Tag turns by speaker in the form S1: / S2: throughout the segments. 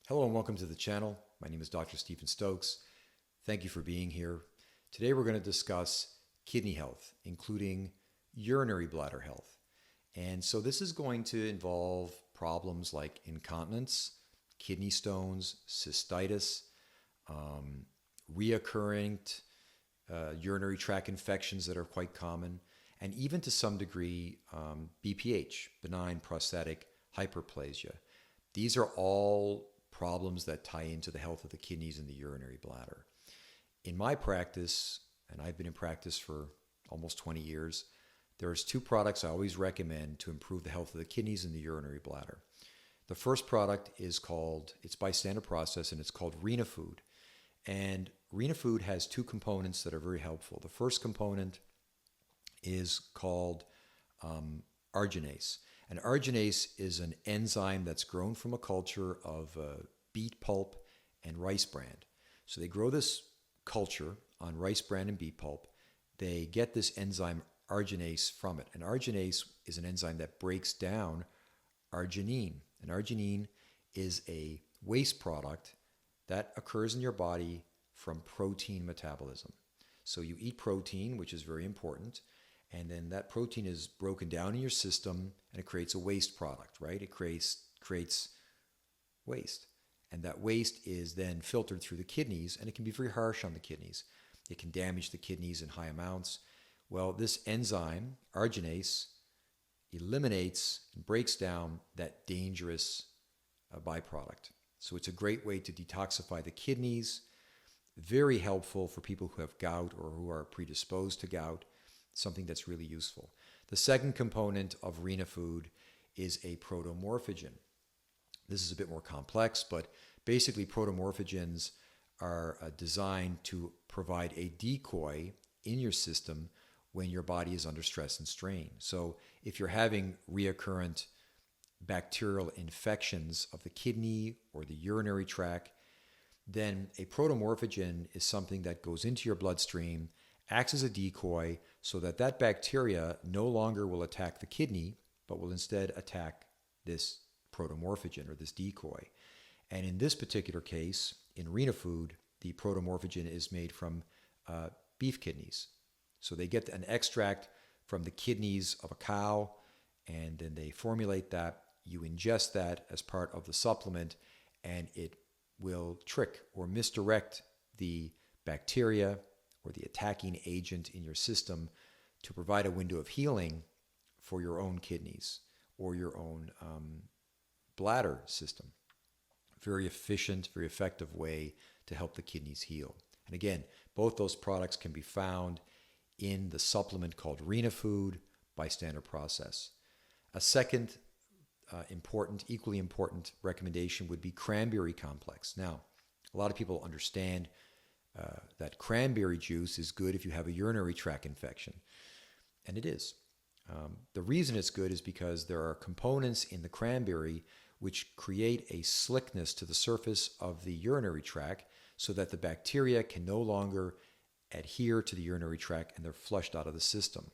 S1: Hello and welcome to the channel. My name is Dr. Stephen Stokes. Thank you for being here. Today we're going to discuss kidney health, including urinary bladder health. And so this is going to involve problems like incontinence, kidney stones, cystitis, reoccurring urinary tract infections that are quite common, and even to some degree BPH, benign prostatic hyperplasia. These are all problems that tie into the health of the kidneys and the urinary bladder. In my practice, and I've been in practice for almost 20 years, there's two products I always recommend to improve the health of the kidneys and the urinary bladder. The first product is it's by Standard Process, and it's called Rena Food. And Rena Food has two components that are very helpful. The first component is called arginase. And arginase is an enzyme that's grown from a culture of beet pulp and rice bran. So they grow this culture on rice bran and beet pulp. They get this enzyme arginase from it. And arginase is an enzyme that breaks down arginine. And arginine is a waste product that occurs in your body from protein metabolism. So you eat protein, which is very important, and then that protein is broken down in your system and it creates a waste product, right? It creates waste. And that waste is then filtered through the kidneys, and it can be very harsh on the kidneys. It can damage the kidneys in high amounts. Well, this enzyme, arginase, eliminates and breaks down that dangerous byproduct. So it's a great way to detoxify the kidneys, very helpful for people who have gout or who are predisposed to gout, something that's really useful. The second component of Rena Food is a protomorphogen. This is a bit more complex, but basically protomorphogens are designed to provide a decoy in your system when your body is under stress and strain. So if you're having reoccurrent bacterial infections of the kidney or the urinary tract, then a protomorphogen is something that goes into your bloodstream, acts as a decoy so that that bacteria no longer will attack the kidney, but will instead attack this protomorphogen or this decoy. And in this particular case, in Rena Food, the protomorphogen is made from beef kidneys. So they get an extract from the kidneys of a cow, and then they formulate that. You ingest that as part of the supplement, and it will trick or misdirect the bacteria or the attacking agent in your system to provide a window of healing for your own kidneys or your own bladder system. Very efficient, very effective way to help the kidneys heal. And again, both those products can be found in the supplement called Rena Food by Standard Process. A second equally important recommendation would be Cranberry Complex. Now, a lot of people understand that cranberry juice is good if you have a urinary tract infection, and it is. The reason it's good is because there are components in the cranberry which create a slickness to the surface of the urinary tract so that the bacteria can no longer adhere to the urinary tract and they're flushed out of the system.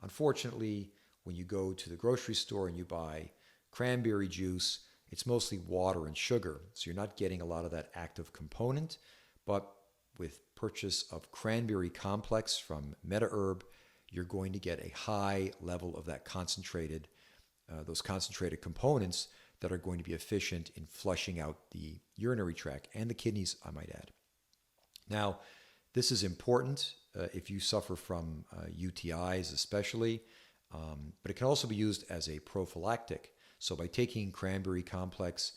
S1: Unfortunately, when you go to the grocery store and you buy cranberry juice, it's mostly water and sugar, so you're not getting a lot of that active component. But with purchase of Cranberry Complex from MetaHerb, you're going to get a high level of that those concentrated components that are going to be efficient in flushing out the urinary tract and the kidneys, I might add. Now, this is important if you suffer from UTIs especially, but it can also be used as a prophylactic. So by taking Cranberry Complex,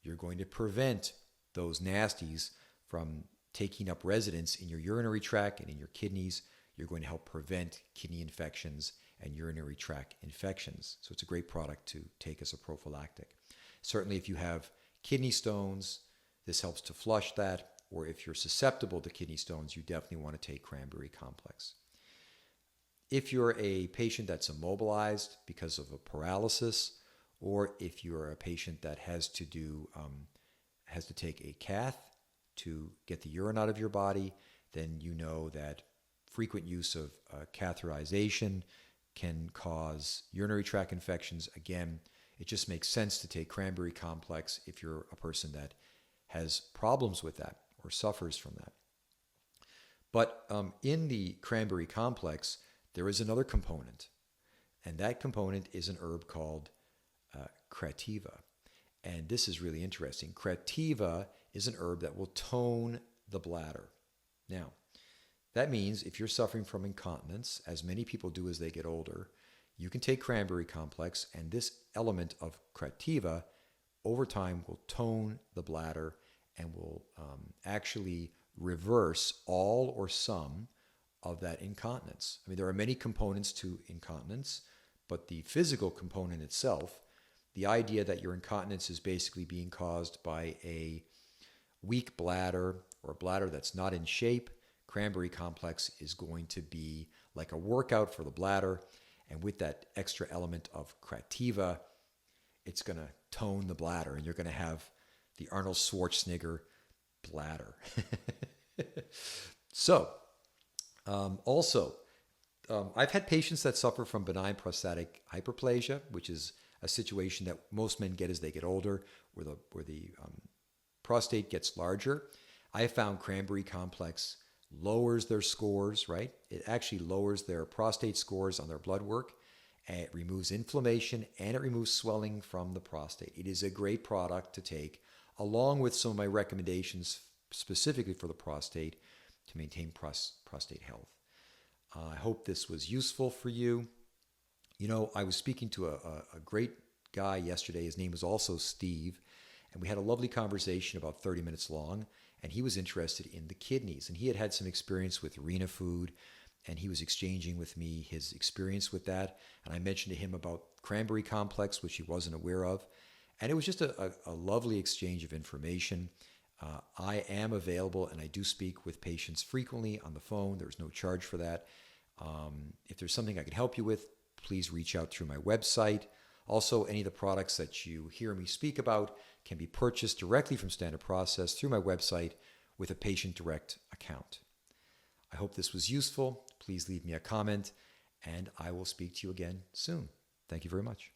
S1: you're going to prevent those nasties from taking up residence in your urinary tract and in your kidneys. You're going to help prevent kidney infections and urinary tract infections. So it's a great product to take as a prophylactic. Certainly if you have kidney stones, this helps to flush that, or if you're susceptible to kidney stones, you definitely want to take Cranberry Complex. If you're a patient that's immobilized because of a paralysis, or if you're a patient that has to take a cath to get the urine out of your body, then you know that frequent use of catheterization can cause urinary tract infections. Again, it just makes sense to take Cranberry Complex if you're a person that has problems with that or suffers from that. But in the cranberry complex, there is another component, and that component is an herb called Crativa. And this is really interesting. Crativa is an herb that will tone the bladder. Now, that means if you're suffering from incontinence, as many people do as they get older, you can take cranberry complex, and this element of Crativa over time will tone the bladder and will actually reverse all or some of that incontinence. I mean, there are many components to incontinence, but the physical component itself, the idea that your incontinence is basically being caused by a weak bladder or a bladder that's not in shape, cranberry complex is going to be like a workout for the bladder. And with that extra element of Crativa, it's going to tone the bladder, and you're going to have the Arnold Schwarzenegger bladder. So, I've had patients that suffer from benign prostatic hyperplasia, which is a situation that most men get as they get older, where the prostate gets larger. I have found cranberry complex lowers their scores, right? It actually lowers their prostate scores on their blood work, and it removes inflammation, and it removes swelling from the prostate. It is a great product to take, along with some of my recommendations specifically for the prostate to maintain prostate health. I hope this was useful for you. You know, I was speaking to a great guy yesterday. His name was also Steve, and we had a lovely conversation about 30 minutes long, and he was interested in the kidneys, and he had had some experience with Rena food, and he was exchanging with me his experience with that, and I mentioned to him about cranberry complex, which he wasn't aware of, and it was just a lovely exchange of information. I am available, and I do speak with patients frequently on the phone. There's no charge for that. If there's something I can help you with, please reach out through my website. Also, any of the products that you hear me speak about can be purchased directly from Standard Process through my website with a patient direct account. I hope this was useful. Please leave me a comment, and I will speak to you again soon. Thank you very much.